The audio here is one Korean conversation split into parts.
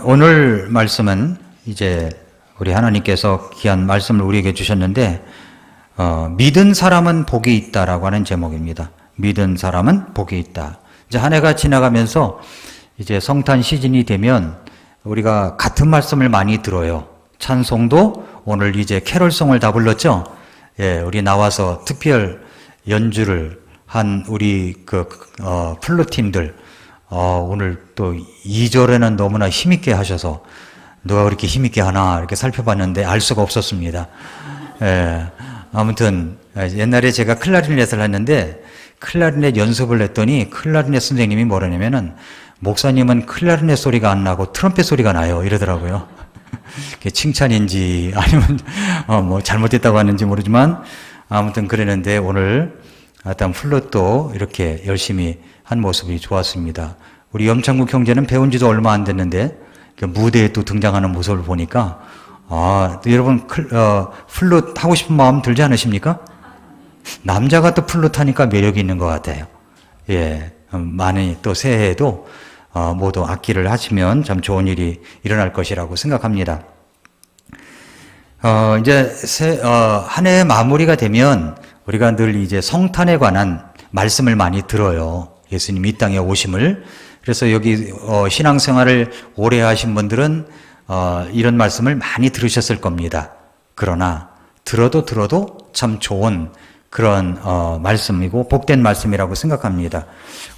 오늘 말씀은 이제 우리 하나님께서 귀한 말씀을 우리에게 주셨는데, 믿은 사람은 복이 있다라고 하는 제목입니다. 믿은 사람은 복이 있다. 이제 한 해가 지나가면서 이제 성탄 시즌이 되면 우리가 같은 말씀을 많이 들어요. 찬송도 오늘 이제 캐롤송을 다 불렀죠? 예, 우리 나와서 특별 연주를 한 우리 플루팀들, 오늘 또 2절에는 너무나 힘있게 하셔서 누가 그렇게 힘있게 하나 이렇게 살펴봤는데 알 수가 없었습니다. 예, 아무튼 옛날에 제가 클라리넷을 했는데 클라리넷 연습을 했더니 클라리넷 선생님이 뭐라냐면은 목사님은 클라리넷 소리가 안 나고 트럼펫 소리가 나요 이러더라고요. 그게 칭찬인지 아니면 뭐 잘못됐다고 하는지 모르지만 아무튼 그랬는데 오늘 일단 플룻도 이렇게 열심히 한 모습이 좋았습니다. 우리 염창국 형제는 배운 지도 얼마 안 됐는데 무대에 또 등장하는 모습을 보니까 여러분 플룻 하고 싶은 마음 들지 않으십니까? 남자가 또 플룻 하니까 매력이 있는 것 같아요. 예, 많이 또 새해에도 모두 악기를 하시면 참 좋은 일이 일어날 것이라고 생각합니다. 이제 한 해의 마무리가 되면 우리가 늘 이제 성탄에 관한 말씀을 많이 들어요. 예수님 이 땅에 오심을. 그래서 여기 신앙생활을 오래 하신 분들은 이런 말씀을 많이 들으셨을 겁니다. 그러나 들어도 참 좋은 그런 말씀이고 복된 말씀이라고 생각합니다.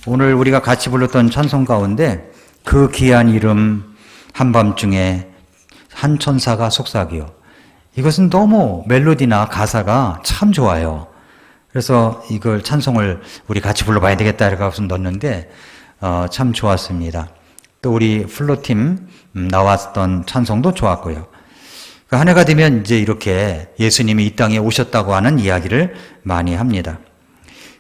오늘 우리가 같이 불렀던 찬송 가운데 그 귀한 이름 한밤중에 한 천사가 속삭여, 이것은 너무 멜로디나 가사가 참 좋아요. 그래서 이걸 찬송을 우리 같이 불러봐야 되겠다 이렇게 넣었는데 참 좋았습니다. 또 우리 플로팀 나왔던 찬송도 좋았고요. 한 해가 되면 이제 이렇게 예수님이 이 땅에 오셨다고 하는 이야기를 많이 합니다.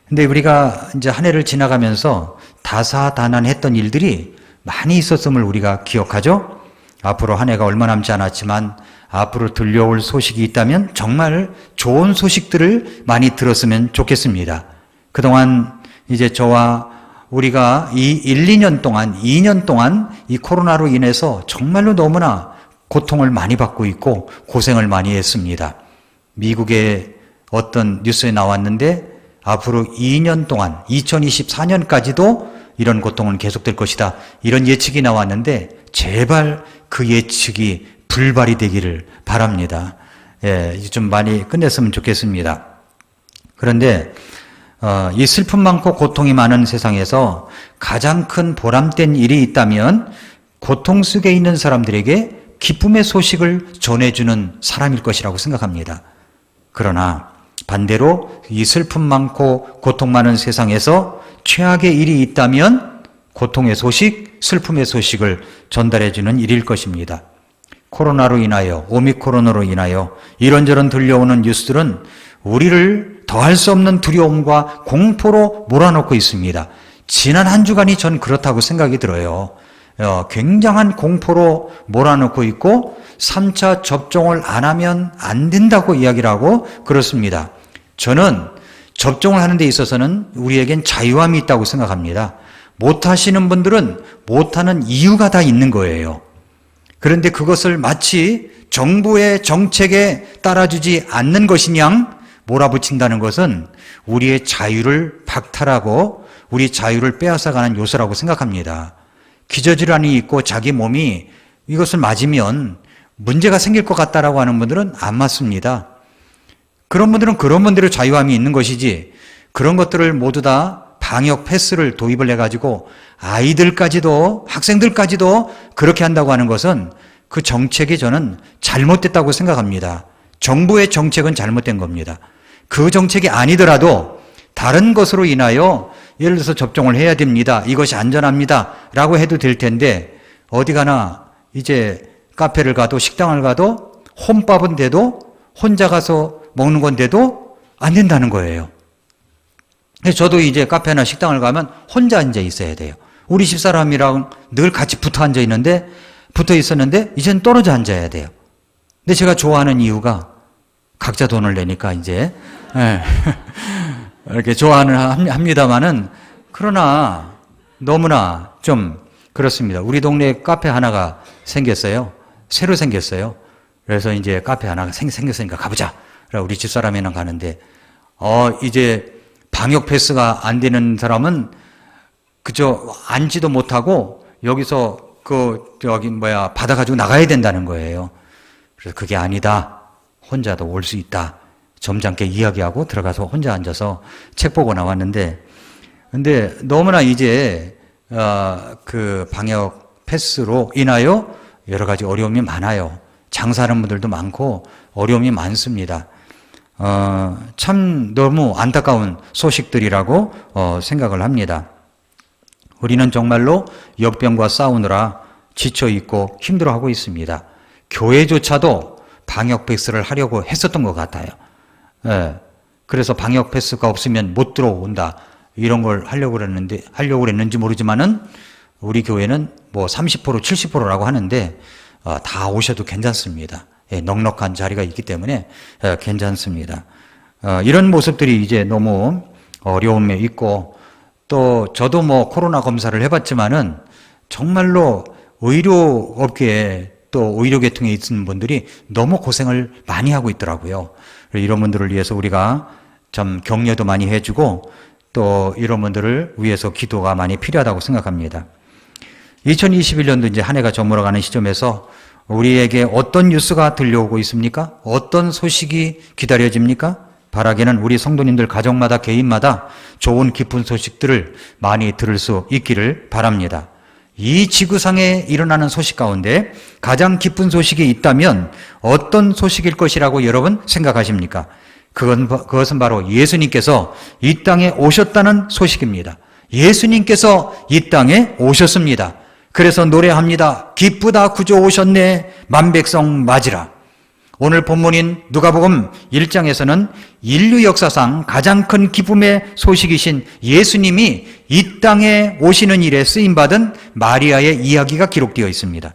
근데 우리가 이제 한 해를 지나가면서 다사다난했던 일들이 많이 있었음을 우리가 기억하죠? 앞으로 한 해가 얼마 남지 않았지만 앞으로 들려올 소식이 있다면 정말 좋은 소식들을 많이 들었으면 좋겠습니다. 그동안 이제 저와 우리가 이 2년 동안 이 코로나로 인해서 정말로 너무나 고통을 많이 받고 있고 고생을 많이 했습니다. 미국의 어떤 뉴스에 나왔는데 앞으로 2년 동안 2024년까지도 이런 고통은 계속될 것이다. 이런 예측이 나왔는데 제발 그 예측이 불발이 되기를 바랍니다. 예, 좀 많이 끝냈으면 좋겠습니다. 그런데 이 슬픔 많고 고통이 많은 세상에서 가장 큰 보람된 일이 있다면 고통 속에 있는 사람들에게 기쁨의 소식을 전해주는 사람일 것이라고 생각합니다. 그러나 반대로 이 슬픔 많고 고통 많은 세상에서 최악의 일이 있다면 고통의 소식, 슬픔의 소식을 전달해주는 일일 것입니다. 코로나로 인하여, 오미크론으로 인하여 이런저런 들려오는 뉴스들은 우리를 더할 수 없는 두려움과 공포로 몰아넣고 있습니다. 지난 한 주간이 전 그렇다고 생각이 들어요. 굉장한 공포로 몰아넣고 있고 3차 접종을 안 하면 안 된다고 이야기를 하고 그렇습니다. 저는 접종을 하는 데 있어서는 우리에겐 자유함이 있다고 생각합니다. 못하시는 분들은 못하는 이유가 다 있는 거예요. 그런데 그것을 마치 정부의 정책에 따라주지 않는 것이냐 몰아붙인다는 것은 우리의 자유를 박탈하고 우리 자유를 빼앗아가는 요소라고 생각합니다. 기저질환이 있고 자기 몸이 이것을 맞으면 문제가 생길 것 같다라고 하는 분들은 안 맞습니다. 그런 분들은 그런 분들의 자유함이 있는 것이지 그런 것들을 모두 다 방역 패스를 도입을 해가지고 아이들까지도 학생들까지도 그렇게 한다고 하는 것은 그 정책이 저는 잘못됐다고 생각합니다. 정부의 정책은 잘못된 겁니다. 그 정책이 아니더라도 다른 것으로 인하여 예를 들어서 접종을 해야 됩니다. 이것이 안전합니다. 라고 해도 될 텐데 어디 가나 이제 카페를 가도 식당을 가도 혼밥은 돼도 혼자 가서 먹는 건데도 안 된다는 거예요. 저도 이제 카페나 식당을 가면 혼자 앉아 있어야 돼요. 우리 집사람이랑 늘 같이 붙어 앉아 있었는데 이제는 떨어져 앉아야 돼요. 근데 제가 좋아하는 이유가 각자 돈을 내니까 이제 이렇게 좋아하는 합니다만은 그러나 너무나 좀 그렇습니다. 우리 동네에 카페 하나가 생겼어요. 새로 생겼어요. 그래서 이제 카페 하나가 생겼으니까 가보자. 우리 집사람이랑 가는데, 이제 방역 패스가 안 되는 사람은 그저 앉지도 못하고 여기서 받아가지고 나가야 된다는 거예요. 그래서 그게 아니다. 혼자도 올 수 있다. 점잖게 이야기하고 들어가서 혼자 앉아서 책 보고 나왔는데, 근데 너무나 이제 그 방역 패스로 인하여 여러 가지 어려움이 많아요. 장사하는 분들도 많고 어려움이 많습니다. 참 너무 안타까운 소식들이라고 생각을 합니다. 우리는 정말로 역병과 싸우느라 지쳐있고 힘들어하고 있습니다. 교회조차도 방역 패스를 하려고 했었던 것 같아요. 예. 그래서 방역 패스가 없으면 못 들어온다. 이런 걸 하려고 그랬는지 모르지만은 우리 교회는 뭐 30%, 70%라고 하는데 다 오셔도 괜찮습니다. 예, 넉넉한 자리가 있기 때문에 괜찮습니다. 이런 모습들이 이제 너무 어려움에 있고, 또 저도 뭐 코로나 검사를 해봤지만은 정말로 의료업계에 또 의료계통에 있는 분들이 너무 고생을 많이 하고 있더라고요. 이런 분들을 위해서 우리가 좀 격려도 많이 해주고 또 이런 분들을 위해서 기도가 많이 필요하다고 생각합니다. 2021년도 이제 한 해가 저물어가는 시점에서 우리에게 어떤 뉴스가 들려오고 있습니까? 어떤 소식이 기다려집니까? 바라기는 우리 성도님들 가정마다 개인마다 좋은 기쁜 소식들을 많이 들을 수 있기를 바랍니다. 이 지구상에 일어나는 소식 가운데 가장 기쁜 소식이 있다면 어떤 소식일 것이라고 여러분 생각하십니까? 그것은 바로 예수님께서 이 땅에 오셨다는 소식입니다. 예수님께서 이 땅에 오셨습니다. 그래서 노래합니다. 기쁘다 구주 오셨네 만백성 맞으라. 오늘 본문인 누가복음 1장에서는 인류 역사상 가장 큰 기쁨의 소식이신 예수님이 이 땅에 오시는 일에 쓰임받은 마리아의 이야기가 기록되어 있습니다.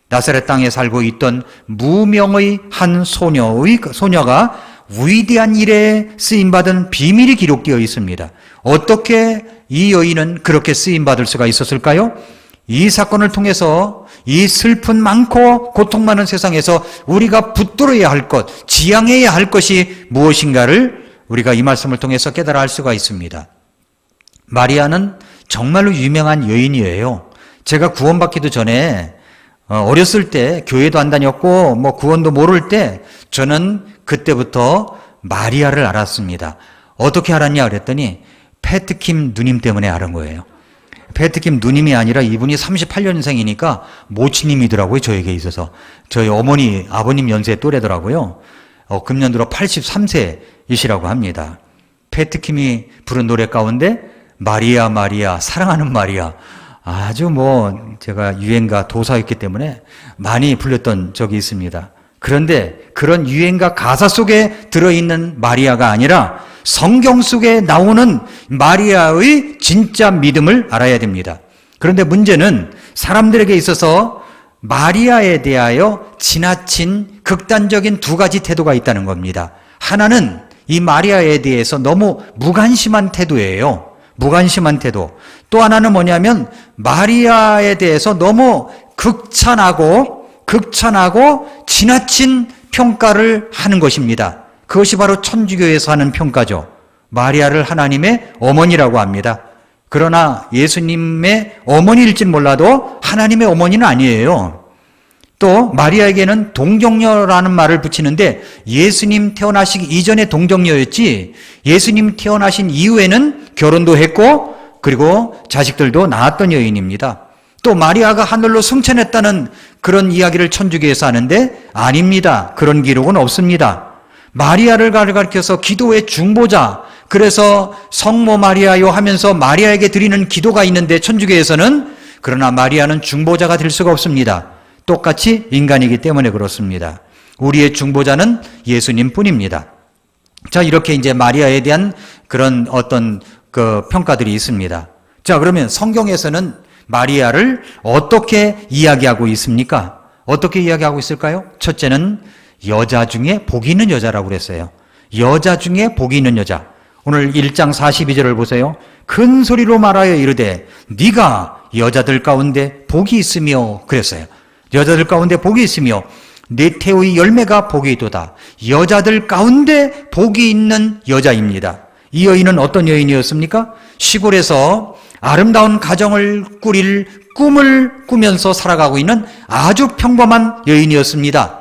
나사렛 땅에 살고 있던 무명의 한 소녀가 위대한 일에 쓰임받은 비밀이 기록되어 있습니다. 어떻게 이 여인은 그렇게 쓰임받을 수가 있었을까요? 이 사건을 통해서 이 슬픈 많고 고통 많은 세상에서 우리가 붙들어야 할 것, 지향해야 할 것이 무엇인가를 우리가 이 말씀을 통해서 깨달아 알 수가 있습니다. 마리아는 정말로 유명한 여인이에요. 제가 구원받기도 전에 어렸을 때 교회도 안 다녔고 뭐 구원도 모를 때 저는 그때부터 마리아를 알았습니다. 어떻게 알았냐 그랬더니 패트킴 누님 때문에 알은 거예요. 패트킴 누님이 아니라 이분이 38년생이니까 모치님이더라고요. 저에게 있어서. 저희 어머니, 아버님 연세 또래더라고요. 금년 들어 83세이시라고 합니다. 패트킴이 부른 노래 가운데 마리아 마리아 사랑하는 마리아, 아주 뭐 제가 유행가 도사였기 때문에 많이 불렸던 적이 있습니다. 그런데 그런 유행가 가사 속에 들어있는 마리아가 아니라 성경 속에 나오는 마리아의 진짜 믿음을 알아야 됩니다. 그런데 문제는 사람들에게 있어서 마리아에 대하여 지나친 극단적인 두 가지 태도가 있다는 겁니다. 하나는 이 마리아에 대해서 너무 무관심한 태도예요. 무관심한 태도. 또 하나는 뭐냐면 마리아에 대해서 너무 극찬하고 지나친 평가를 하는 것입니다. 그것이 바로 천주교에서 하는 평가죠. 마리아를 하나님의 어머니라고 합니다. 그러나 예수님의 어머니일진 몰라도 하나님의 어머니는 아니에요. 또 마리아에게는 동정녀라는 말을 붙이는데 예수님 태어나시기 이전에 동정녀였지 예수님 태어나신 이후에는 결혼도 했고 그리고 자식들도 낳았던 여인입니다. 또 마리아가 하늘로 승천했다는 그런 이야기를 천주교에서 하는데 아닙니다. 그런 기록은 없습니다. 마리아를 가리켜서 기도의 중보자, 그래서 성모 마리아요 하면서 마리아에게 드리는 기도가 있는데 천주교에서는, 그러나 마리아는 중보자가 될 수가 없습니다. 똑같이 인간이기 때문에 그렇습니다. 우리의 중보자는 예수님 뿐입니다. 자, 이렇게 이제 마리아에 대한 그런 어떤 그 평가들이 있습니다. 자, 그러면 성경에서는 마리아를 어떻게 이야기하고 있습니까? 어떻게 이야기하고 있을까요? 첫째는 여자 중에 복이 있는 여자라고 그랬어요. 여자 중에 복이 있는 여자. 오늘 1장 42절을 보세요. 큰 소리로 말하여 이르되 네가 여자들 가운데 복이 있으며 그랬어요. 여자들 가운데 복이 있으며 내 태의 열매가 복이 있도다. 여자들 가운데 복이 있는 여자입니다. 이 여인은 어떤 여인이었습니까? 시골에서 아름다운 가정을 꾸릴 꿈을 꾸면서 살아가고 있는 아주 평범한 여인이었습니다.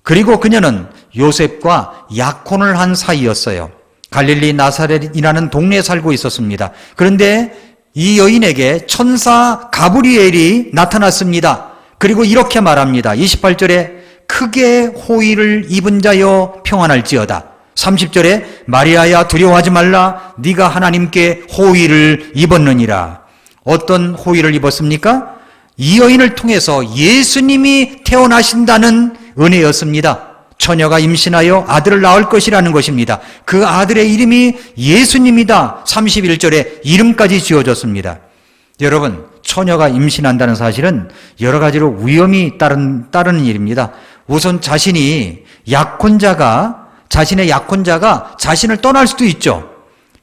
그리고 그녀는 요셉과 약혼을 한 사이였어요. 갈릴리 나사렛이라는 동네에 살고 있었습니다. 그런데 이 여인에게 천사 가브리엘이 나타났습니다. 그리고 이렇게 말합니다. 28절에 크게 호의를 입은 자여 평안할지어다. 30절에 마리아야 두려워하지 말라. 네가 하나님께 호의를 입었느니라. 어떤 호의를 입었습니까? 이 여인을 통해서 예수님이 태어나신다는 은혜였습니다. 처녀가 임신하여 아들을 낳을 것이라는 것입니다. 그 아들의 이름이 예수님이다. 31절에 이름까지 지어졌습니다. 여러분, 처녀가 임신한다는 사실은 여러 가지로 위험이 따르는 일입니다. 우선 자신의 약혼자가 자신을 떠날 수도 있죠.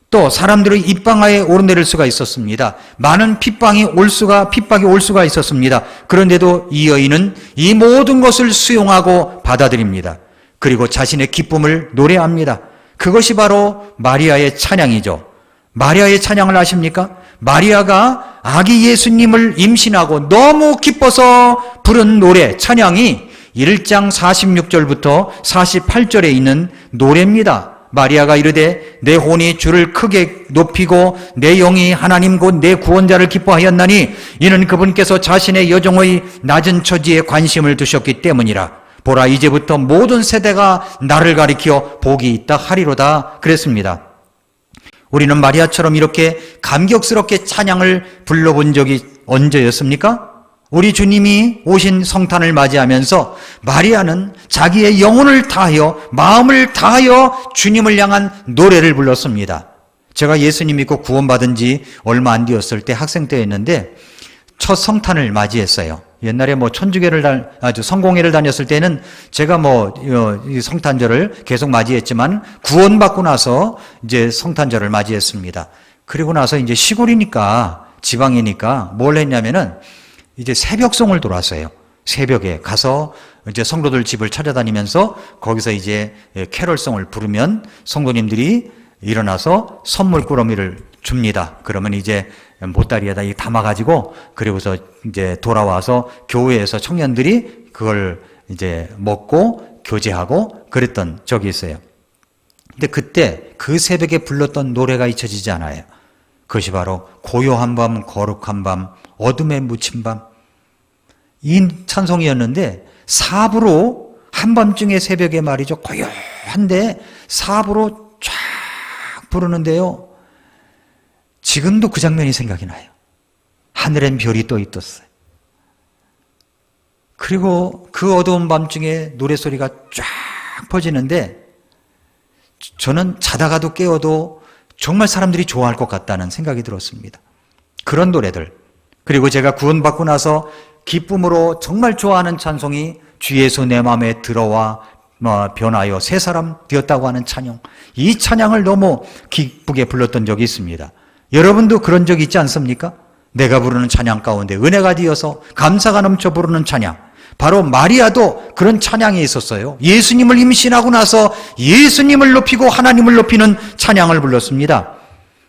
또 사람들의 입방아에 오르내릴 수가 있었습니다. 많은 핍박이 올 수가 있었습니다. 그런데도 이 여인은 이 모든 것을 수용하고 받아들입니다. 그리고 자신의 기쁨을 노래합니다. 그것이 바로 마리아의 찬양이죠. 마리아의 찬양을 아십니까? 마리아가 아기 예수님을 임신하고 너무 기뻐서 부른 노래, 찬양이 1장 46절부터 48절에 있는 노래입니다. 마리아가 이르되 내 혼이 주를 크게 높이고 내 영이 하나님 곧 내 구원자를 기뻐하였나니 이는 그분께서 자신의 여종의 낮은 처지에 관심을 두셨기 때문이라. 보라 이제부터 모든 세대가 나를 가리켜 복이 있다 하리로다 그랬습니다. 우리는 마리아처럼 이렇게 감격스럽게 찬양을 불러본 적이 언제였습니까? 우리 주님이 오신 성탄을 맞이하면서 마리아는 자기의 영혼을 다하여 마음을 다하여 주님을 향한 노래를 불렀습니다. 제가 예수님 믿고 구원받은 지 얼마 안 되었을 때 학생 때였는데 첫 성탄을 맞이했어요. 옛날에 성공회를 다녔을 때는 제가 이 성탄절을 계속 맞이했지만 구원받고 나서 이제 성탄절을 맞이했습니다. 그리고 나서 이제 시골이니까 지방이니까 뭘 했냐면은 이제 새벽송을 돌았어요. 새벽에 가서 이제 성도들 집을 찾아다니면서 거기서 이제 캐럴송을 부르면 성도님들이 일어나서 선물 꾸러미를 줍니다. 그러면 이제 보따리에다 담아가지고 그리고서 이제 돌아와서 교회에서 청년들이 그걸 이제 먹고 교제하고 그랬던 적이 있어요. 근데 그때 그 새벽에 불렀던 노래가 잊혀지지 않아요. 그것이 바로 고요한 밤, 거룩한 밤, 어둠에 묻힌 밤. 이 찬송이었는데 사부로 한밤중에 새벽에 말이죠. 고요한데 사부로 쫙 부르는데요. 지금도 그 장면이 생각이 나요. 하늘엔 별이 떠 있었어요. 그리고 그 어두운 밤중에 노래소리가 쫙 퍼지는데 저는 자다가도 깨어도 정말 사람들이 좋아할 것 같다는 생각이 들었습니다. 그런 노래들. 그리고 제가 구원받고 나서 기쁨으로 정말 좋아하는 찬송이 주 예수 내 마음에 들어와 변하여 새 사람 되었다고 하는 찬양. 이 찬양을 너무 기쁘게 불렀던 적이 있습니다. 여러분도 그런 적 있지 않습니까? 내가 부르는 찬양 가운데 은혜가 되어서 감사가 넘쳐 부르는 찬양. 바로 마리아도 그런 찬양이 있었어요. 예수님을 임신하고 나서 예수님을 높이고 하나님을 높이는 찬양을 불렀습니다.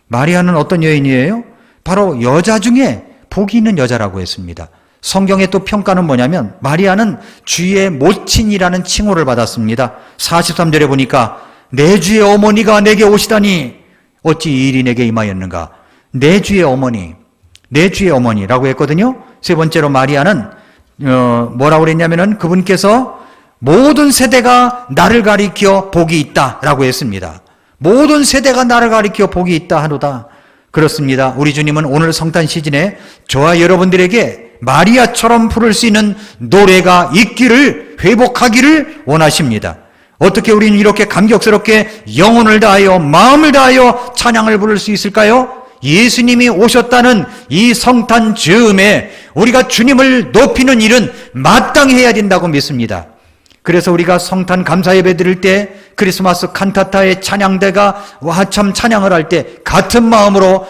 마리아는 어떤 여인이에요? 바로 여자 중에 복이 있는 여자라고 했습니다. 성경의 또 평가는 뭐냐면 마리아는 주의 모친이라는 칭호를 받았습니다. 43절에 보니까 내 주의 어머니가 내게 오시다니 어찌 이 일이 내게 임하였는가. 내 주의 어머니라고 했거든요. 세 번째로 마리아는 뭐라고 그랬냐면은 그분께서 모든 세대가 나를 가리켜 복이 있다라고 했습니다. 모든 세대가 나를 가리켜 복이 있다 하노다. 그렇습니다. 우리 주님은 오늘 성탄 시즌에 저와 여러분들에게 마리아처럼 부를 수 있는 노래가 있기를, 회복하기를 원하십니다. 어떻게 우리는 이렇게 감격스럽게 영혼을 다하여 마음을 다하여 찬양을 부를 수 있을까요? 예수님이 오셨다는 이 성탄 즈음에 우리가 주님을 높이는 일은 마땅히 해야 된다고 믿습니다. 그래서 우리가 성탄 감사 예배 드릴 때 크리스마스 칸타타의 찬양대가 와참 찬양을 할 때 같은 마음으로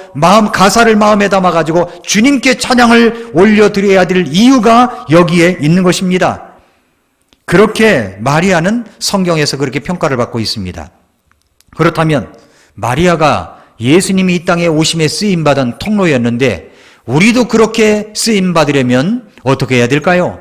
가사를 마음에 담아가지고 주님께 찬양을 올려드려야 될 이유가 여기에 있는 것입니다. 그렇게 마리아는 성경에서 그렇게 평가를 받고 있습니다. 그렇다면 마리아가 예수님이 이 땅에 오심에 쓰임받은 통로였는데 우리도 그렇게 쓰임받으려면 어떻게 해야 될까요?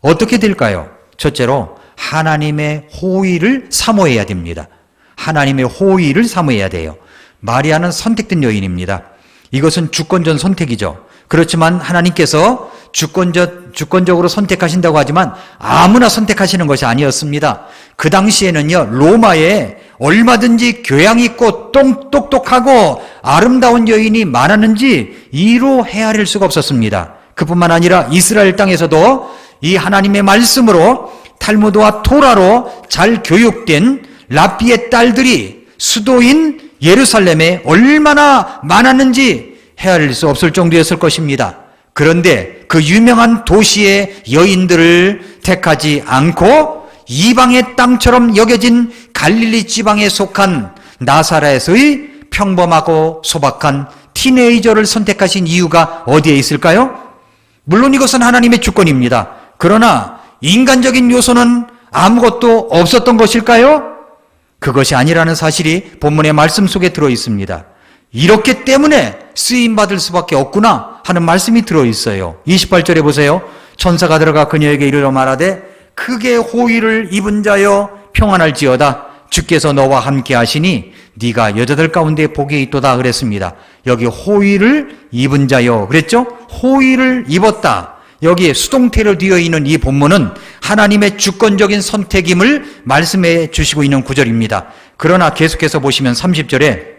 어떻게 될까요? 첫째로 하나님의 호의를 사모해야 됩니다. 하나님의 호의를 사모해야 돼요. 마리아는 선택된 여인입니다. 이것은 주권적 선택이죠. 그렇지만 하나님께서 주권적으로 선택하신다고 하지만 아무나 선택하시는 것이 아니었습니다. 그 당시에는요, 로마에 얼마든지 교양 있고 똑똑하고 아름다운 여인이 많았는지 이로 헤아릴 수가 없었습니다. 그뿐만 아니라 이스라엘 땅에서도 이 하나님의 말씀으로 탈무드와 토라로 잘 교육된 랍비의 딸들이 수도인 예루살렘에 얼마나 많았는지 헤아릴 수 없을 정도였을 것입니다. 그런데 그 유명한 도시의 여인들을 택하지 않고 이방의 땅처럼 여겨진 갈릴리 지방에 속한 나사렛의 평범하고 소박한 티네이저를 선택하신 이유가 어디에 있을까요? 물론 이것은 하나님의 주권입니다. 그러나 인간적인 요소는 아무것도 없었던 것일까요? 그것이 아니라는 사실이 본문의 말씀 속에 들어 있습니다. 이렇기 때문에 쓰임받을 수밖에 없구나 하는 말씀이 들어있어요. 28절에 보세요. 천사가 들어가 그녀에게 이르러 말하되 크게 호의를 입은 자여 평안할지어다. 주께서 너와 함께 하시니 네가 여자들 가운데 복이 있도다 그랬습니다. 여기 호의를 입은 자여 그랬죠? 호의를 입었다. 여기에 수동태로 되어 있는 이 본문은 하나님의 주권적인 선택임을 말씀해 주시고 있는 구절입니다. 그러나 계속해서 보시면 30절에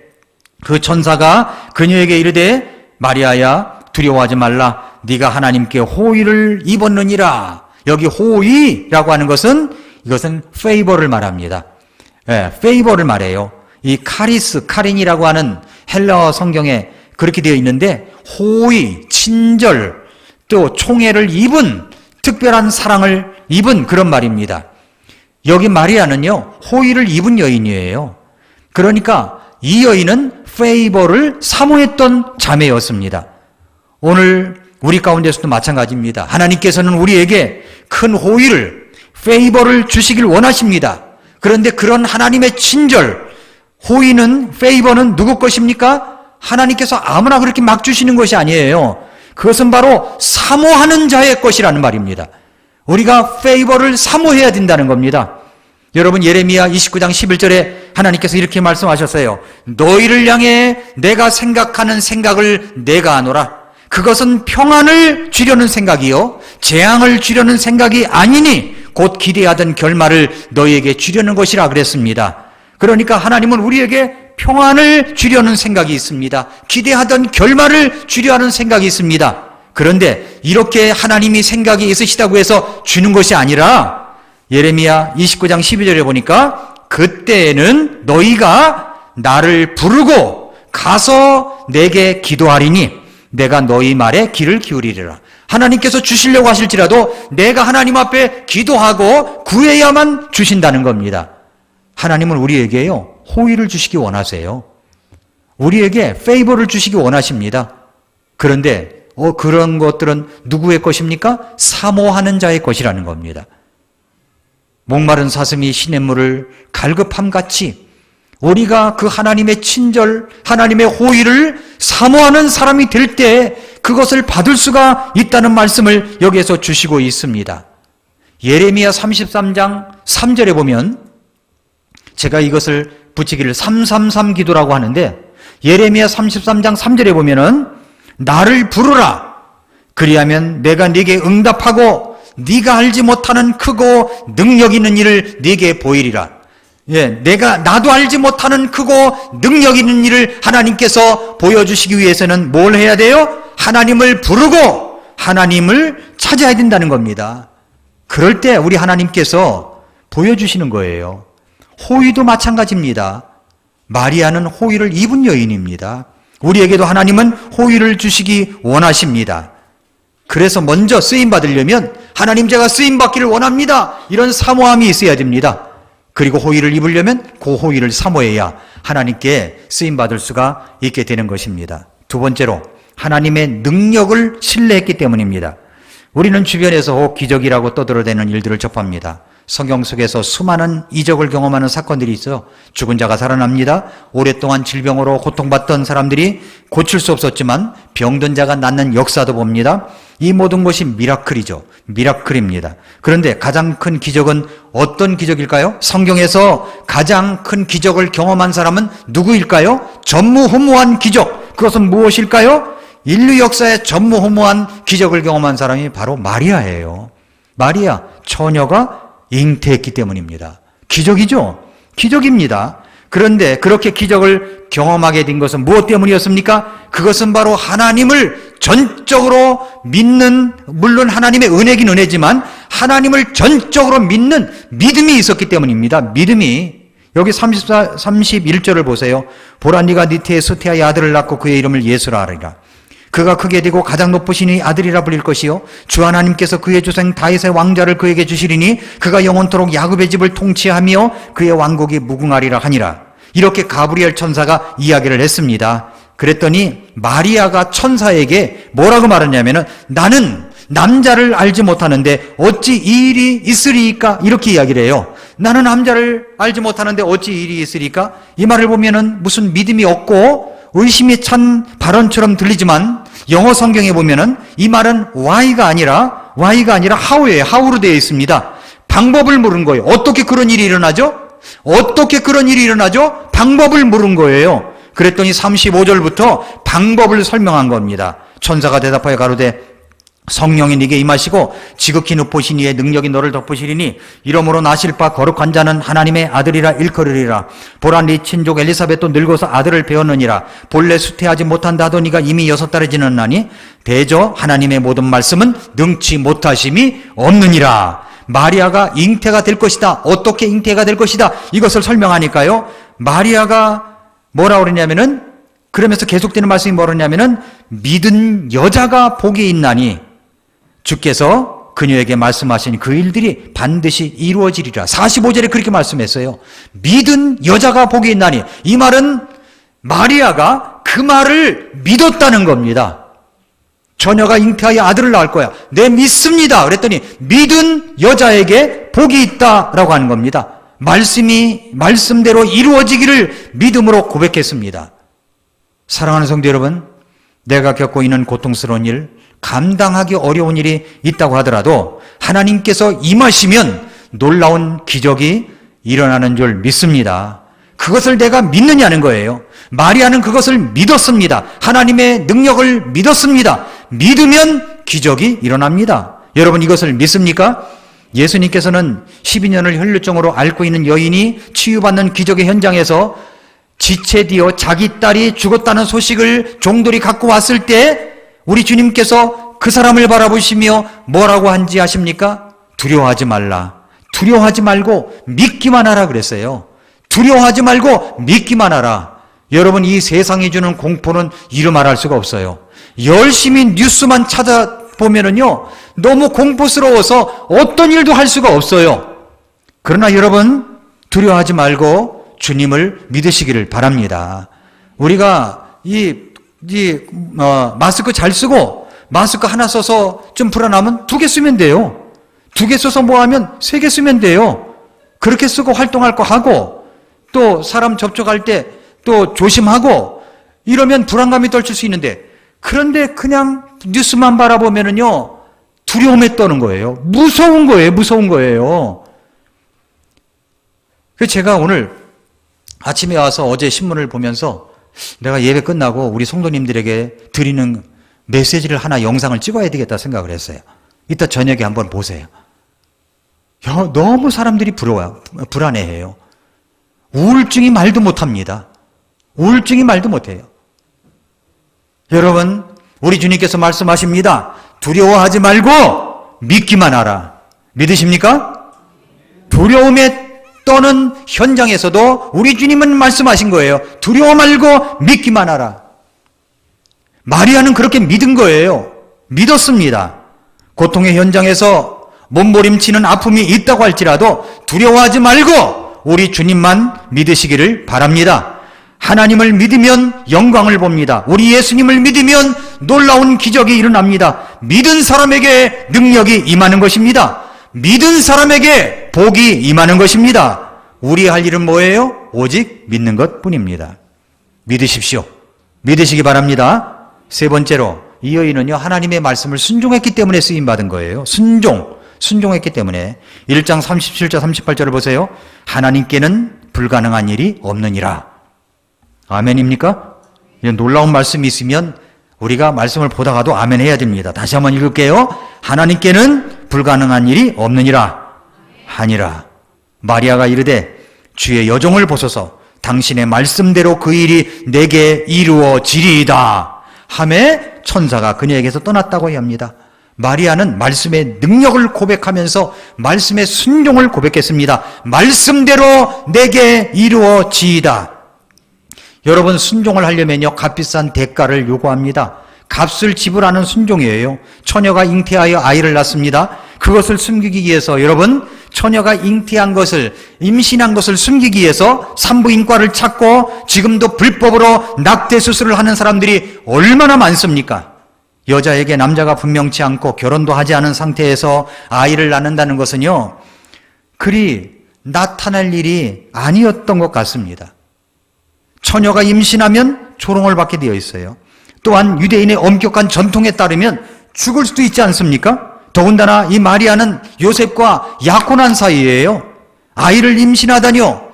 그 천사가 그녀에게 이르되 마리아야 두려워하지 말라. 네가 하나님께 호의를 입었느니라. 여기 호의라고 하는 것은 이것은 페이버를 말합니다. 페이버를 말해요. 이 카린이라고 하는 헬라어 성경에 그렇게 되어 있는데 호의, 친절, 또 총애를 입은 특별한 사랑을 입은 그런 말입니다. 여기 마리아는요, 호의를 입은 여인이에요. 그러니까 이 여인은 페이버를 사모했던 자매였습니다. 오늘 우리 가운데서도 마찬가지입니다. 하나님께서는 우리에게 큰 호의를, 페이버를 주시길 원하십니다. 그런데 그런 하나님의 친절, 호의는, 페이버는 누구 것입니까? 하나님께서 아무나 그렇게 막 주시는 것이 아니에요. 그것은 바로 사모하는 자의 것이라는 말입니다. 우리가 페이버를 사모해야 된다는 겁니다. 여러분 예레미야 29장 11절에 하나님께서 이렇게 말씀하셨어요. 너희를 향해 내가 생각하는 생각을 내가 아노라. 그것은 평안을 주려는 생각이요 재앙을 주려는 생각이 아니니 곧 기대하던 결말을 너희에게 주려는 것이라 그랬습니다. 그러니까 하나님은 우리에게 평안을 주려는 생각이 있습니다. 기대하던 결말을 주려 하는 생각이 있습니다. 그런데 이렇게 하나님이 생각이 있으시다고 해서 주는 것이 아니라 예레미야 29장 12절에 보니까 그때에는 너희가 나를 부르고 가서 내게 기도하리니 내가 너희 말에 귀를 기울이리라. 하나님께서 주시려고 하실지라도 내가 하나님 앞에 기도하고 구해야만 주신다는 겁니다. 하나님은 우리에게요 호의를 주시기 원하세요. 우리에게 페이버를 주시기 원하십니다. 그런데 그런 것들은 누구의 것입니까? 사모하는 자의 것이라는 겁니다. 목마른 사슴이 시냇물을 갈급함같이 우리가 그 하나님의 친절, 하나님의 호의를 사모하는 사람이 될 때 그것을 받을 수가 있다는 말씀을 여기에서 주시고 있습니다. 예레미야 33장 3절에 보면 제가 이것을 붙이기를 333 기도라고 하는데 예레미야 33장 3절에 보면은 나를 부르라. 그리하면 내가 네게 응답하고 네가 알지 못하는 크고 능력 있는 일을 네게 보이리라. 나도 알지 못하는 크고 능력 있는 일을 하나님께서 보여주시기 위해서는 뭘 해야 돼요? 하나님을 부르고 하나님을 찾아야 된다는 겁니다. 그럴 때 우리 하나님께서 보여주시는 거예요. 호의도 마찬가지입니다. 마리아는 호의를 입은 여인입니다. 우리에게도 하나님은 호의를 주시기 원하십니다. 그래서 먼저 쓰임받으려면 하나님 제가 쓰임받기를 원합니다. 이런 사모함이 있어야 됩니다. 그리고 호의를 입으려면 그 호의를 사모해야 하나님께 쓰임받을 수가 있게 되는 것입니다. 두 번째로 하나님의 능력을 신뢰했기 때문입니다. 우리는 주변에서 기적이라고 떠들어대는 일들을 접합니다. 성경 속에서 수많은 이적을 경험하는 사건들이 있어요. 죽은 자가 살아납니다. 오랫동안 질병으로 고통받던 사람들이 고칠 수 없었지만 병든 자가 낫는 역사도 봅니다. 이 모든 것이 미라클이죠. 미라클입니다. 그런데 가장 큰 기적은 어떤 기적일까요? 성경에서 가장 큰 기적을 경험한 사람은 누구일까요? 전무후무한 기적. 그것은 무엇일까요? 인류 역사에 전무후무한 기적을 경험한 사람이 바로 마리아예요. 마리아, 처녀가 잉태했기 때문입니다. 기적이죠? 기적입니다. 그런데 그렇게 기적을 경험하게 된 것은 무엇 때문이었습니까? 그것은 바로 하나님을 전적으로 믿는, 물론 하나님의 은혜긴 은혜지만 하나님을 전적으로 믿는 믿음이 있었기 때문입니다. 믿음이. 여기 31절을 보세요. 보라 네가 네 태에 수태하여 아들을 낳고 그의 이름을 예수라 하리라. 그가 크게 되고 가장 높으시니 아들이라 불릴 것이요 주 하나님께서 그의 조상 다윗의 왕좌를 그에게 주시리니 그가 영원토록 야곱의 집을 통치하며 그의 왕국이 무궁하리라 하니라. 이렇게 가브리엘 천사가 이야기를 했습니다. 그랬더니 마리아가 천사에게 뭐라고 말했냐면은 나는 남자를 알지 못하는데 어찌 이 일이 있으리까? 이렇게 이야기를 해요. 나는 남자를 알지 못하는데 어찌 이 일이 있으리까? 이 말을 보면은 무슨 믿음이 없고 의심이 찬 발언처럼 들리지만 영어 성경에 보면은 이 말은 why가 아니라 how예요. how로 되어 있습니다. 방법을 물은 거예요. 어떻게 그런 일이 일어나죠? 어떻게 그런 일이 일어나죠? 방법을 물은 거예요. 그랬더니 35절부터 방법을 설명한 겁니다. 천사가 대답하여 가로되 성령이 네게 임하시고 지극히 높으신 이의 능력이 너를 덮으시리니 이러므로 나실 바 거룩한 자는 하나님의 아들이라 일컬으리라. 보라 네 친족 엘리사벳도 늙어서 아들을 배웠느니라. 본래 수태하지 못한다 하더니가 이미 6달이 지났나니 대저 하나님의 모든 말씀은 능치 못하심이 없느니라. 마리아가 잉태가 될 것이다. 어떻게 잉태가 될 것이다. 이것을 설명하니까요. 마리아가 뭐라 그러냐면은 그러면서 계속되는 말씀이 뭐냐면은 믿은 여자가 복이 있나니 주께서 그녀에게 말씀하신 그 일들이 반드시 이루어지리라. 45절에 그렇게 말씀했어요. 믿은 여자가 복이 있나니. 이 말은 마리아가 그 말을 믿었다는 겁니다. 처녀가 잉태하여 아들을 낳을 거야. 네, 믿습니다. 그랬더니 믿은 여자에게 복이 있다라고 하는 겁니다. 말씀이 말씀대로 이루어지기를 믿음으로 고백했습니다. 사랑하는 성도 여러분, 내가 겪고 있는 고통스러운 일, 감당하기 어려운 일이 있다고 하더라도 하나님께서 임하시면 놀라운 기적이 일어나는 줄 믿습니다. 그것을 내가 믿느냐는 거예요. 마리아는 그것을 믿었습니다. 하나님의 능력을 믿었습니다. 믿으면 기적이 일어납니다. 여러분 이것을 믿습니까? 예수님께서는 12년을 혈루증으로 앓고 있는 여인이 치유받는 기적의 현장에서 지체되어 자기 딸이 죽었다는 소식을 종들이 갖고 왔을 때 우리 주님께서 그 사람을 바라보시며 뭐라고 한지 아십니까? 두려워하지 말라. 두려워하지 말고 믿기만 하라 그랬어요. 두려워하지 말고 믿기만 하라. 여러분 이 세상이 주는 공포는 이루 말할 수가 없어요. 열심히 뉴스만 찾아보면은요 너무 공포스러워서 어떤 일도 할 수가 없어요. 그러나 여러분 두려워하지 말고 주님을 믿으시기를 바랍니다. 우리가 마스크 잘 쓰고 마스크 하나 써서 좀 불안하면 2개 쓰면 돼요. 2개 써서 뭐 하면 3개 쓰면 돼요. 그렇게 쓰고 활동할 거 하고 또 사람 접촉할 때 또 조심하고 이러면 불안감이 떨칠 수 있는데 그런데 그냥 뉴스만 바라보면은요 두려움에 떠는 거예요. 무서운 거예요. 무서운 거예요. 그래서 제가 오늘 아침에 와서 어제 신문을 보면서 내가 예배 끝나고 우리 성도님들에게 드리는 메시지를 하나 영상을 찍어야 되겠다 생각을 했어요. 이따 저녁에 한번 보세요. 너무 사람들이 불안해해요. 우울증이 말도 못합니다. 우울증이 말도 못해요. 여러분 우리 주님께서 말씀하십니다. 두려워하지 말고 믿기만 하라. 믿으십니까? 두려움에 떠는 현장에서도 우리 주님은 말씀하신 거예요. 두려워 말고 믿기만 하라. 마리아는 그렇게 믿은 거예요. 믿었습니다. 고통의 현장에서 몸부림치는 아픔이 있다고 할지라도 두려워하지 말고 우리 주님만 믿으시기를 바랍니다. 하나님을 믿으면 영광을 봅니다. 우리 예수님을 믿으면 놀라운 기적이 일어납니다. 믿은 사람에게 능력이 임하는 것입니다. 믿은 사람에게 복이 임하는 것입니다. 우리 할 일은 뭐예요? 오직 믿는 것뿐입니다. 믿으십시오. 믿으시기 바랍니다. 세 번째로 이 여인은요, 하나님의 말씀을 순종했기 때문에 쓰임받은 거예요. 순종했기 때문에. 1장 37절 38절을 보세요. 하나님께는 불가능한 일이 없느니라. 아멘입니까? 이런 놀라운 말씀이 있으면 우리가 말씀을 보다가도 아멘 해야 됩니다. 다시 한번 읽을게요. 하나님께는 불가능한 일이 없느니라 하니라. 마리아가 이르되 주의 여종을 보소서 당신의 말씀대로 그 일이 내게 이루어지리이다 하매 천사가 그녀에게서 떠났다고 합니다. 마리아는 말씀의 능력을 고백하면서 말씀의 순종을 고백했습니다. 말씀대로 내게 이루어지이다. 여러분, 순종을 하려면요, 값비싼 대가를 요구합니다. 값을 지불하는 순종이에요. 처녀가 잉태하여 아이를 낳습니다. 그것을 숨기기 위해서, 여러분, 처녀가 잉태한 것을, 임신한 것을 숨기기 위해서 산부인과를 찾고 지금도 불법으로 낙태 수술을 하는 사람들이 얼마나 많습니까? 여자에게 남자가 분명치 않고 결혼도 하지 않은 상태에서 아이를 낳는다는 것은요, 그리 나타날 일이 아니었던 것 같습니다. 처녀가 임신하면 조롱을 받게 되어 있어요. 또한 유대인의 엄격한 전통에 따르면 죽을 수도 있지 않습니까? 더군다나 이 마리아는 요셉과 약혼한 사이예요. 아이를 임신하다니요.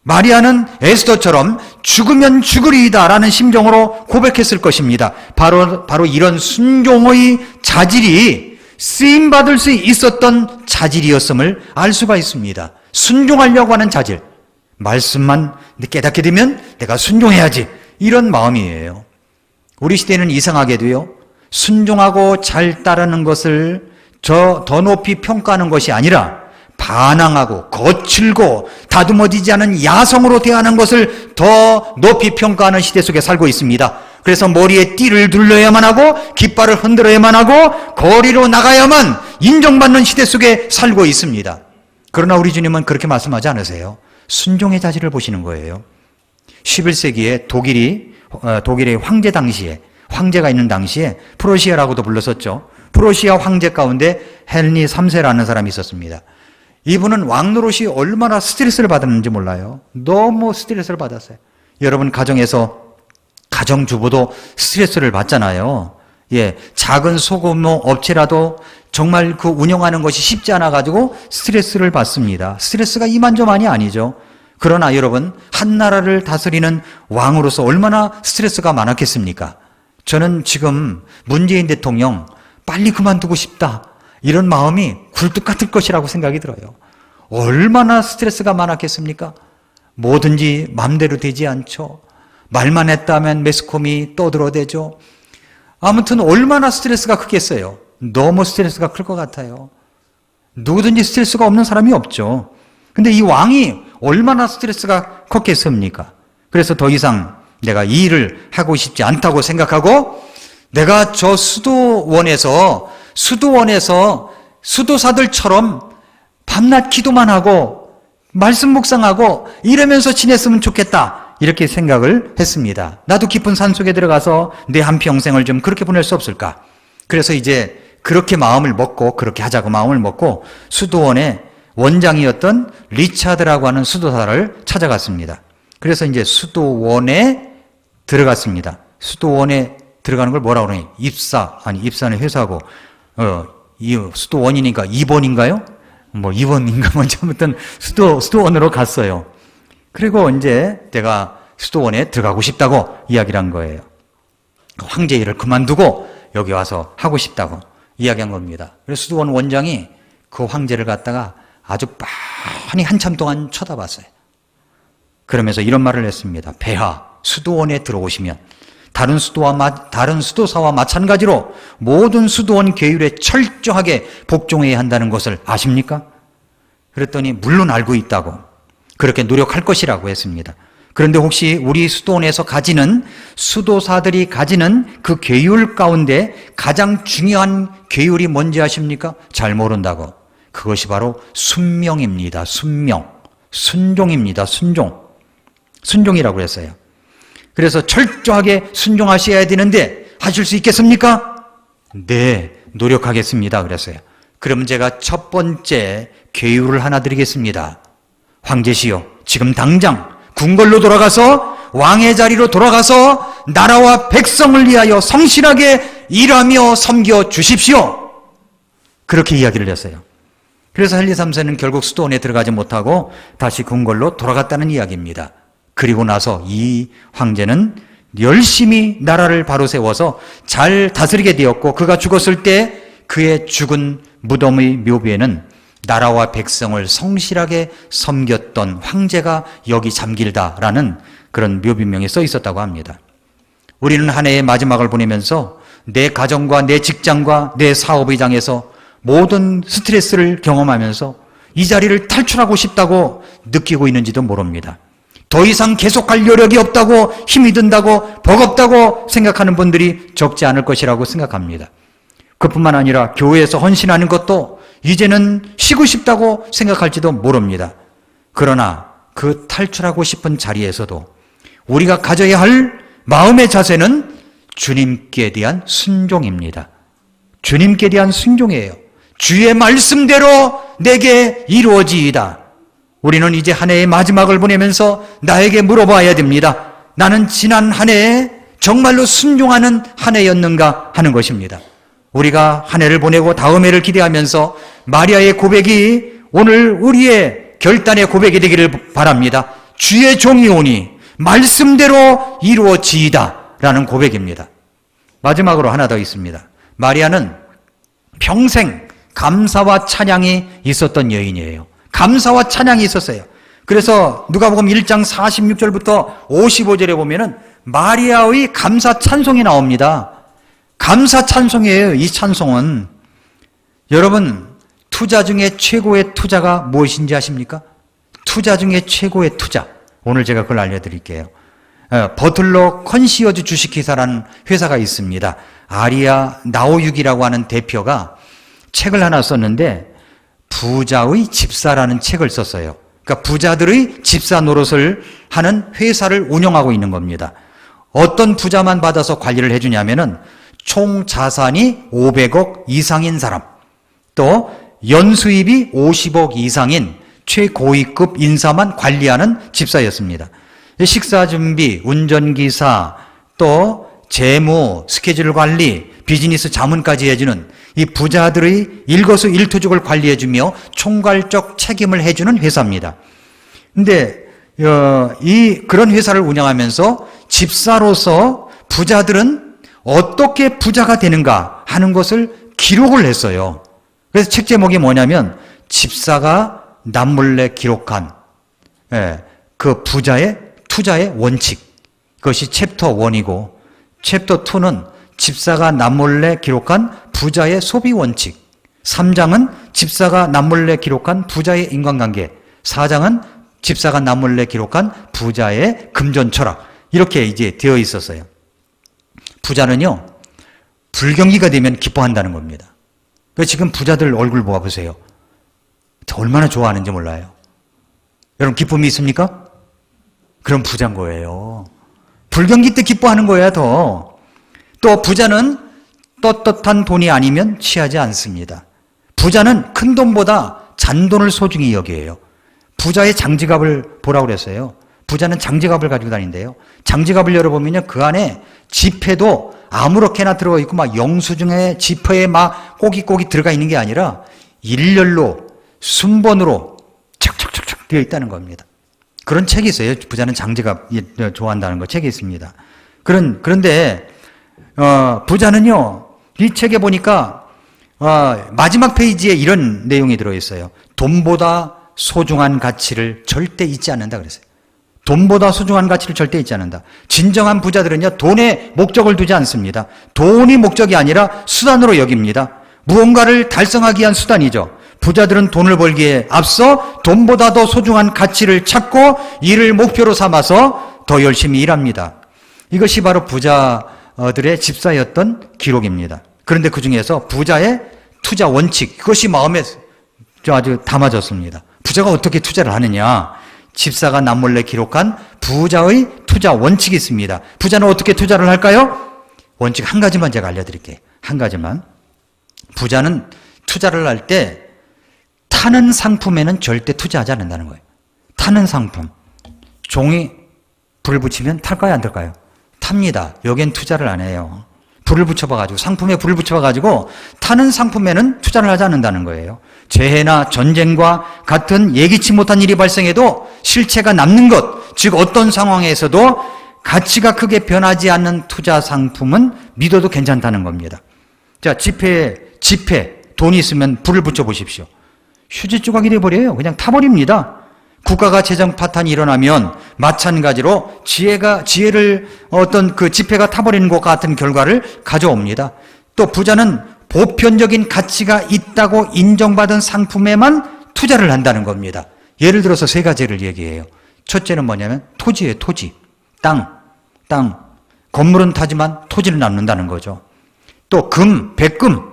마리아는 에스더처럼 죽으면 죽으리이다라는 심정으로 고백했을 것입니다. 바로 이런 순종의 자질이 쓰임받을 수 있었던 자질이었음을 알 수가 있습니다. 순종하려고 하는 자질. 말씀만 깨닫게 되면 내가 순종해야지. 이런 마음이에요. 우리 시대는 이상하게도요, 순종하고 잘 따르는 것을 더 높이 평가하는 것이 아니라 반항하고 거칠고 다듬어지지 않은 야성으로 대하는 것을 더 높이 평가하는 시대 속에 살고 있습니다. 그래서 머리에 띠를 둘러야만 하고 깃발을 흔들어야만 하고 거리로 나가야만 인정받는 시대 속에 살고 있습니다. 그러나 우리 주님은 그렇게 말씀하지 않으세요. 순종의 자질을 보시는 거예요. 11세기에 독일의 황제 당시에, 황제가 있는 당시에 프로시아라고도 불렀었죠. 프로시아 황제 가운데 헨리 3세라는 사람이 있었습니다. 이분은 왕노릇이 얼마나 스트레스를 받았는지 몰라요. 너무 스트레스를 받았어요. 여러분, 가정에서 가정주부도 스트레스를 받잖아요. 예, 작은 소규모 업체라도 정말 그 운영하는 것이 쉽지 않아 가지고 스트레스를 받습니다. 스트레스가 이만저만이 아니죠. 그러나 여러분, 한 나라를 다스리는 왕으로서 얼마나 스트레스가 많았겠습니까? 저는 지금 문재인 대통령 빨리 그만두고 싶다, 이런 마음이 굴뚝 같을 것이라고 생각이 들어요. 얼마나 스트레스가 많았겠습니까? 뭐든지 마음대로 되지 않죠. 말만 했다면 매스컴이 떠들어대죠. 아무튼 얼마나 스트레스가 크겠어요. 너무 스트레스가 클 것 같아요. 누구든지 스트레스가 없는 사람이 없죠. 근데 이 왕이 얼마나 스트레스가 컸겠습니까? 그래서 더 이상 내가 이 일을 하고 싶지 않다고 생각하고, 내가 저 수도원에서 수도사들처럼 밤낮 기도만 하고 말씀 묵상하고 이러면서 지냈으면 좋겠다, 이렇게 생각을 했습니다. 나도 깊은 산속에 들어가서 내 한평생을 좀 그렇게 보낼 수 없을까? 그래서 이제 그렇게 마음을 먹고, 그렇게 하자고 마음을 먹고 수도원의 원장이었던 리차드라고 하는 수도사를 찾아갔습니다. 그래서 이제 수도원에 들어갔습니다. 수도원에 들어가는 걸 뭐라고 그러니? 입사는 회사고, 이 수도원이니까 입원인가요? 뭐 입원인가 뭔지, 아무튼 수도원으로 갔어요. 그리고 이제 내가 수도원에 들어가고 싶다고 이야기를 한 거예요. 황제 일을 그만두고 여기 와서 하고 싶다고 이야기한 겁니다. 그래서 수도원 원장이 그 황제를 갖다가 아주 빤히 한참 동안 쳐다봤어요. 그러면서 이런 말을 했습니다. 폐하, 수도원에 들어오시면 다른 수도사와 마찬가지로 모든 수도원 계율에 철저하게 복종해야 한다는 것을 아십니까? 그랬더니 물론 알고 있다고, 그렇게 노력할 것이라고 했습니다. 그런데 혹시 우리 수도원에서 가지는 수도사들이 가지는 그 계율 가운데 가장 중요한 계율이 뭔지 아십니까? 잘 모른다고. 그것이 바로 순명입니다. 순명. 순종입니다. 순종. 순종이라고 했어요. 그래서 철저하게 순종하셔야 되는데 하실 수 있겠습니까? 네, 노력하겠습니다. 그랬어요. 그럼 제가 첫 번째 계율을 하나 드리겠습니다. 황제시여, 지금 당장 궁궐로 돌아가서 왕의 자리로 돌아가서 나라와 백성을 위하여 성실하게 일하며 섬겨 주십시오. 그렇게 이야기를 했어요. 그래서 헨리 3세는 결국 수도원에 들어가지 못하고 다시 궁궐로 돌아갔다는 이야기입니다. 그리고 나서 이 황제는 열심히 나라를 바로 세워서 잘 다스리게 되었고, 그가 죽었을 때 그의 죽은 무덤의 묘비에는 나라와 백성을 성실하게 섬겼던 황제가 여기 잠길다라는 그런 묘비명이 써 있었다고 합니다. 우리는 한 해의 마지막을 보내면서 내 가정과 내 직장과 내 사업의 장에서 모든 스트레스를 경험하면서 이 자리를 탈출하고 싶다고 느끼고 있는지도 모릅니다. 더 이상 계속할 여력이 없다고, 힘이 든다고, 버겁다고 생각하는 분들이 적지 않을 것이라고 생각합니다. 그뿐만 아니라 교회에서 헌신하는 것도 이제는 쉬고 싶다고 생각할지도 모릅니다. 그러나 그 탈출하고 싶은 자리에서도 우리가 가져야 할 마음의 자세는 주님께 대한 순종입니다. 주님께 대한 순종이에요. 주의 말씀대로 내게 이루어지이다. 우리는 이제 한 해의 마지막을 보내면서 나에게 물어봐야 됩니다. 나는 지난 한 해에 정말로 순종하는 한 해였는가 하는 것입니다. 우리가 한 해를 보내고 다음 해를 기대하면서 마리아의 고백이 오늘 우리의 결단의 고백이 되기를 바랍니다. 주의 종이 오니 말씀대로 이루어지이다 라는 고백입니다. 마지막으로 하나 더 있습니다. 마리아는 평생 감사와 찬양이 있었던 여인이에요. 감사와 찬양이 있었어요. 그래서 누가복음 1장 46절부터 55절에 보면은 마리아의 감사 찬송이 나옵니다. 감사 찬송이에요. 이 찬송은 여러분, 투자 중에 최고의 투자가 무엇인지 아십니까? 투자 중에 최고의 투자. 오늘 제가 그걸 알려드릴게요. 버틀러 컨시어즈 주식회사라는 회사가 있습니다. 아리아 나오육이라고 하는 대표가 책을 하나 썼는데 부자의 집사라는 책을 썼어요. 그러니까 부자들의 집사 노릇을 하는 회사를 운영하고 있는 겁니다. 어떤 부자만 받아서 관리를 해주냐면은 총 자산이 500억 이상인 사람, 또 연수입이 50억 이상인 최고위급 인사만 관리하는 집사였습니다. 식사 준비, 운전기사, 또 재무, 스케줄 관리, 비즈니스 자문까지 해주는 이 부자들의 일거수일투족을 관리해주며 총괄적 책임을 해주는 회사입니다. 근데 그런 회사를 운영하면서 집사로서 부자들은 어떻게 부자가 되는가 하는 것을 기록을 했어요. 그래서 책 제목이 뭐냐면 집사가 남몰래 기록한 그 부자의 투자의 원칙. 그것이 챕터 1이고 챕터 2는 집사가 남몰래 기록한 부자의 소비 원칙. 3장은 집사가 남몰래 기록한 부자의 인간관계. 4장은 집사가 남몰래 기록한 부자의 금전 철학. 이렇게 이제 되어 있었어요. 부자는요, 불경기가 되면 기뻐한다는 겁니다. 지금 부자들 얼굴 모아보세요. 얼마나 좋아하는지 몰라요. 여러분, 기쁨이 있습니까? 그럼 부자인 거예요. 불경기 때 기뻐하는 거예요, 더. 또 부자는 떳떳한 돈이 아니면 취하지 않습니다. 부자는 큰 돈보다 잔돈을 소중히 여겨요. 부자의 장지갑을 보라고 그랬어요. 부자는 장지갑을 가지고 다닌대요. 장지갑을 열어보면요, 그 안에 지폐도 아무렇게나 들어있고 막 영수증에 지폐에 막 꼬깃꼬깃 들어가 있는 게 아니라 일렬로 순번으로 착착착착 되어 있다는 겁니다. 그런 책이 있어요. 부자는 장지갑 좋아한다는 거 책이 있습니다. 그런데 부자는요, 이 책에 보니까 마지막 페이지에 이런 내용이 들어있어요. 돈보다 소중한 가치를 절대 잊지 않는다 그랬어요. 돈보다 소중한 가치를 절대 잊지 않는다. 진정한 부자들은요, 돈에 목적을 두지 않습니다. 돈이 목적이 아니라 수단으로 여깁니다. 무언가를 달성하기 위한 수단이죠. 부자들은 돈을 벌기에 앞서 돈보다 더 소중한 가치를 찾고 이를 목표로 삼아서 더 열심히 일합니다. 이것이 바로 부자들의 집사였던 기록입니다. 그런데 그 중에서 부자의 투자 원칙, 그것이 마음에 아주 담아졌습니다. 부자가 어떻게 투자를 하느냐? 집사가 남몰래 기록한 부자의 투자 원칙이 있습니다. 부자는 어떻게 투자를 할까요? 원칙 한 가지만 제가 알려드릴게요. 한 가지만. 부자는 투자를 할 때 타는 상품에는 절대 투자하지 않는다는 거예요. 타는 상품. 종이 불을 붙이면 탈까요, 안 탈까요? 탑니다. 여기엔 투자를 안 해요. 불을 붙여봐가지고, 상품에 불을 붙여봐가지고 타는 상품에는 투자를 하지 않는다는 거예요. 재해나 전쟁과 같은 예기치 못한 일이 발생해도 실체가 남는 것, 즉 어떤 상황에서도 가치가 크게 변하지 않는 투자 상품은 믿어도 괜찮다는 겁니다. 자, 지폐, 돈이 있으면 불을 붙여보십시오. 휴지 조각이 돼버려요. 그냥 타버립니다. 국가가 재정 파탄이 일어나면 마찬가지로 지혜를 어떤 그 지폐가 타버리는 것 같은 결과를 가져옵니다. 또 부자는 보편적인 가치가 있다고 인정받은 상품에만 투자를 한다는 겁니다. 예를 들어서 세 가지를 얘기해요. 첫째는 뭐냐면 토지예요, 토지. 땅. 건물은 타지만 토지를 남는다는 거죠. 또 금, 백금.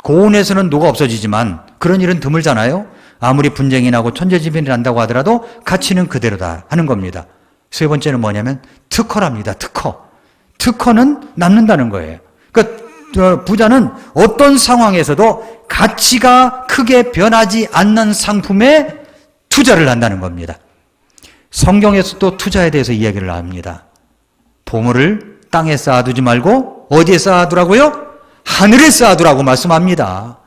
고온에서는 녹아 없어지지만 그런 일은 드물잖아요. 아무리 분쟁이 나고 천재지변이 난다고 하더라도 가치는 그대로다 하는 겁니다. 세 번째는 뭐냐면 특허랍니다. 특허는 남는다는 거예요. 그러니까 부자는 어떤 상황에서도 가치가 크게 변하지 않는 상품에 투자를 한다는 겁니다. 성경에서도 투자에 대해서 이야기를 합니다. 보물을 땅에 쌓아두지 말고 어디에 쌓아두라고요? 하늘에 쌓아두라고 말씀합니다.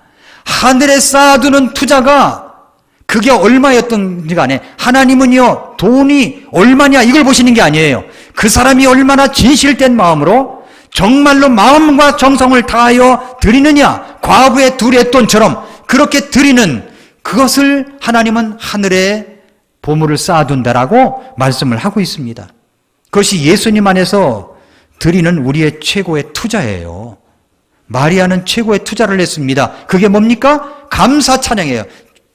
하늘에 쌓아두는 투자가 그게 얼마였든지 간에 하나님은요, 돈이 얼마냐 이걸 보시는 게 아니에요. 그 사람이 얼마나 진실된 마음으로 정말로 마음과 정성을 다하여 드리느냐, 과부의 두 렛돈처럼 그렇게 드리는 그것을 하나님은 하늘에 보물을 쌓아둔다라고 말씀을 하고 있습니다. 그것이 예수님 안에서 드리는 우리의 최고의 투자예요. 마리아는 최고의 투자를 했습니다. 그게 뭡니까? 감사 찬양이에요.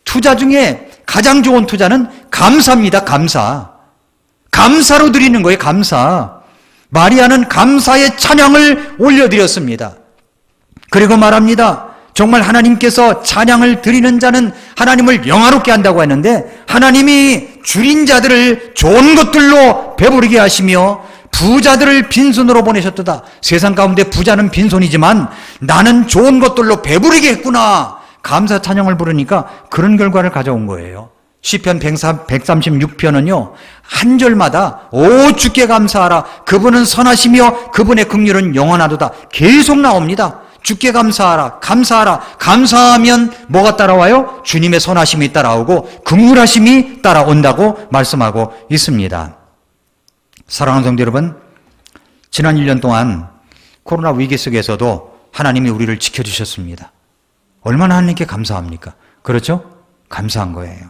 투자 중에 가장 좋은 투자는 감사입니다. 감사로 드리는 거예요. 감사. 마리아는 감사의 찬양을 올려드렸습니다. 그리고 말합니다. 정말 하나님께서 찬양을 드리는 자는 하나님을 영화롭게 한다고 했는데 하나님이 줄인 자들을 좋은 것들로 배부르게 하시며 부자들을 빈손으로 보내셨도다. 세상 가운데 부자는 빈손이지만 나는 좋은 것들로 배부르게 했구나. 감사 찬양을 부르니까 그런 결과를 가져온 거예요. 시편 136편은요. 한 절마다 오 주께 감사하라. 그분은 선하시며 그분의 긍휼은 영원하도다. 계속 나옵니다. 주께 감사하라. 감사하면 뭐가 따라와요? 주님의 선하심이 따라오고 긍휼하심이 따라온다고 말씀하고 있습니다. 사랑하는 성도 여러분, 지난 1년 동안 코로나 위기 속에서도 하나님이 우리를 지켜주셨습니다. 얼마나 하나님께 감사합니까? 그렇죠? 감사한 거예요.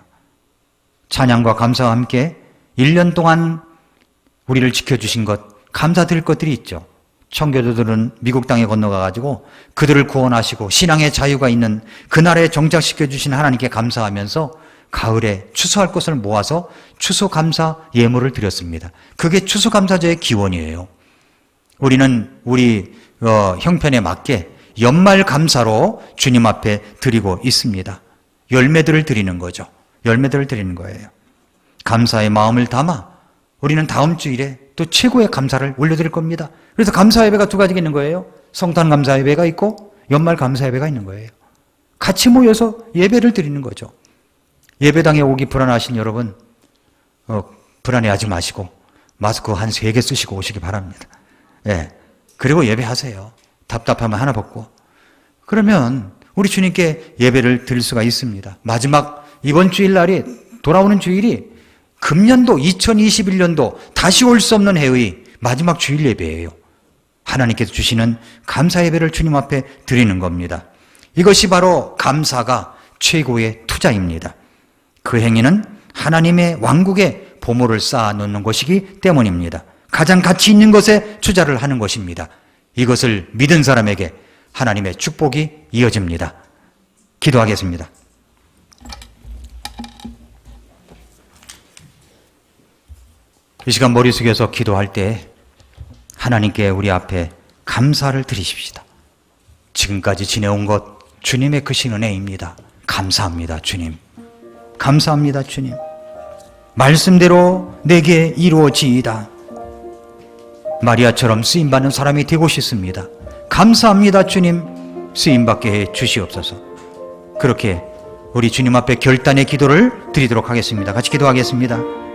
찬양과 감사와 함께 1년 동안 우리를 지켜주신 것, 감사드릴 것들이 있죠. 청교도들은 미국 땅에 건너가가지고 그들을 구원하시고 신앙의 자유가 있는 그 나라에 정착시켜주신 하나님께 감사하면서 가을에 추수할 것을 모아서 추수감사 예물을 드렸습니다. 그게 추수감사제의 기원이에요. 우리는 우리 형편에 맞게 연말 감사로 주님 앞에 드리고 있습니다. 열매들을 드리는 거죠. 열매들을 드리는 거예요. 감사의 마음을 담아 우리는 다음 주일에 또 최고의 감사를 올려드릴 겁니다. 그래서 감사 예배가 두 가지가 있는 거예요. 성탄 감사 예배가 있고 연말 감사 예배가 있는 거예요. 같이 모여서 예배를 드리는 거죠. 예배당에 오기 불안하신 여러분, 불안해하지 마시고 마스크 한 3개 쓰시고 오시기 바랍니다. 예. 그리고 예배하세요. 답답하면 하나 벗고. 그러면 우리 주님께 예배를 드릴 수가 있습니다. 마지막 이번 주일날이 돌아오는 주일이 금년도 2021년도 다시 올 수 없는 해의 마지막 주일 예배예요. 하나님께서 주시는 감사 예배를 주님 앞에 드리는 겁니다. 이것이 바로 감사가 최고의 투자입니다. 그 행위는 하나님의 왕국에 보물을 쌓아 놓는 것이기 때문입니다. 가장 가치 있는 것에 투자를 하는 것입니다. 이것을 믿은 사람에게 하나님의 축복이 이어집니다. 기도하겠습니다. 이 시간 머리 숙여서 기도할 때 하나님께 우리 앞에 감사를 드리십시다. 지금까지 지내온 것 주님의 크신 은혜입니다. 감사합니다, 주님. 감사합니다, 주님. 말씀대로 내게 이루어지이다. 마리아처럼 쓰임받는 사람이 되고 싶습니다. 감사합니다, 주님. 쓰임받게 해 주시옵소서. 그렇게 우리 주님 앞에 결단의 기도를 드리도록 하겠습니다. 같이 기도하겠습니다.